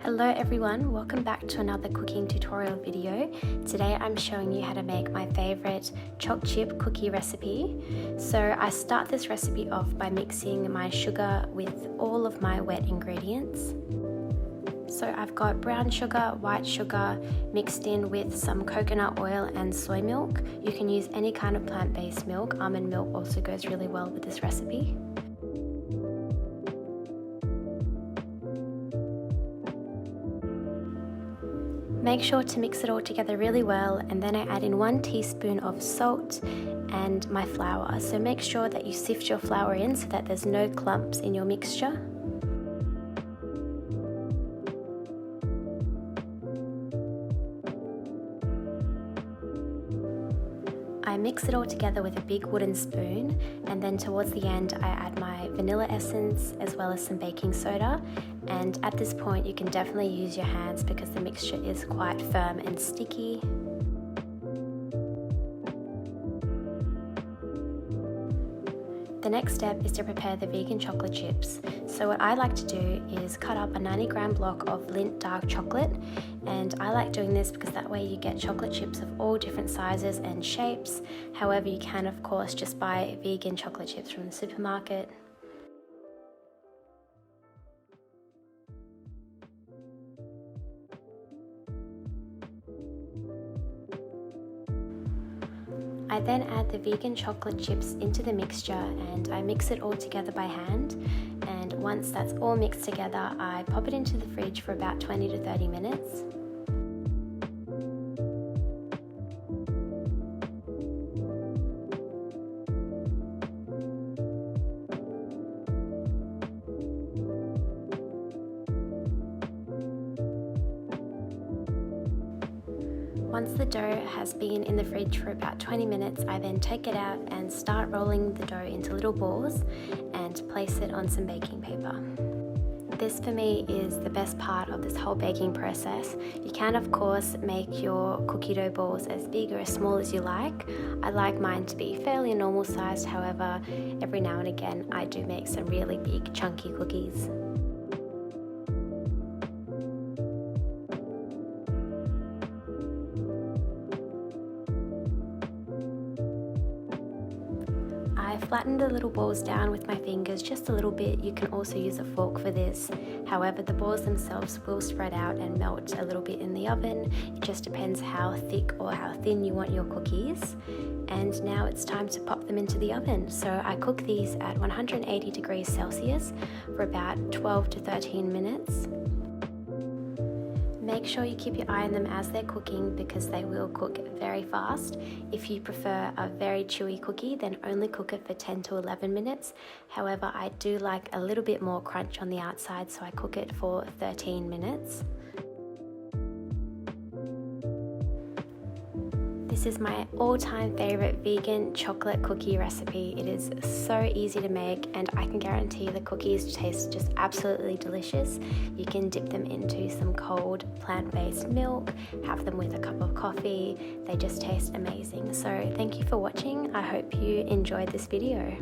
Hello everyone, welcome back to another cooking tutorial video. Today I'm showing you how to make my favorite choc chip cookie recipe. So I start this recipe off by mixing my sugar with all of my wet ingredients. So I've got brown sugar, white sugar mixed in with some coconut oil and soy milk. You can use any kind of plant-based milk. Almond milk also goes really well with this recipe. Make sure to mix it all together really well, and then I add in 1 teaspoon of salt and my flour. So make sure that you sift your flour in so that there's no clumps in your mixture. I mix it all together with a big wooden spoon, and then towards the end I add my vanilla essence as well as some baking soda. And at this point you can definitely use your hands because the mixture is quite firm and sticky. The next step is to prepare the vegan chocolate chips. So what I like to do is cut up a 90-gram block of Lindt dark chocolate, and I like doing this because that way you get chocolate chips of all different sizes and shapes. However, you can of course just buy vegan chocolate chips from the supermarket. I then add the vegan chocolate chips into the mixture and I mix it all together by hand, and once that's all mixed together I pop it into the fridge for about 20 to 30 minutes. Once the dough has been in the fridge for about 20 minutes, I then take it out and start rolling the dough into little balls and place it on some baking paper. This for me is the best part of this whole baking process. You can of course make your cookie dough balls as big or as small as you like. I like mine to be fairly normal sized, however every now and again I do make some really big chunky cookies. I flattened the little balls down with my fingers just a little bit. You can also use a fork for this. However, the balls themselves will spread out and melt a little bit in the oven. It just depends how thick or how thin you want your cookies. And now it's time to pop them into the oven. So I cook these at 180 degrees Celsius for about 12 to 13 minutes. Make sure you keep your eye on them as they're cooking because they will cook very fast. If you prefer a very chewy cookie, then only cook it for 10 to 11 minutes. However, I do like a little bit more crunch on the outside, so I cook it for 13 minutes. This is my all-time favorite vegan chocolate cookie recipe. It is so easy to make and I can guarantee the cookies taste just absolutely delicious. You can dip them into some cold plant-based milk, have them with a cup of coffee. They just taste amazing. So thank you for watching. I hope you enjoyed this video.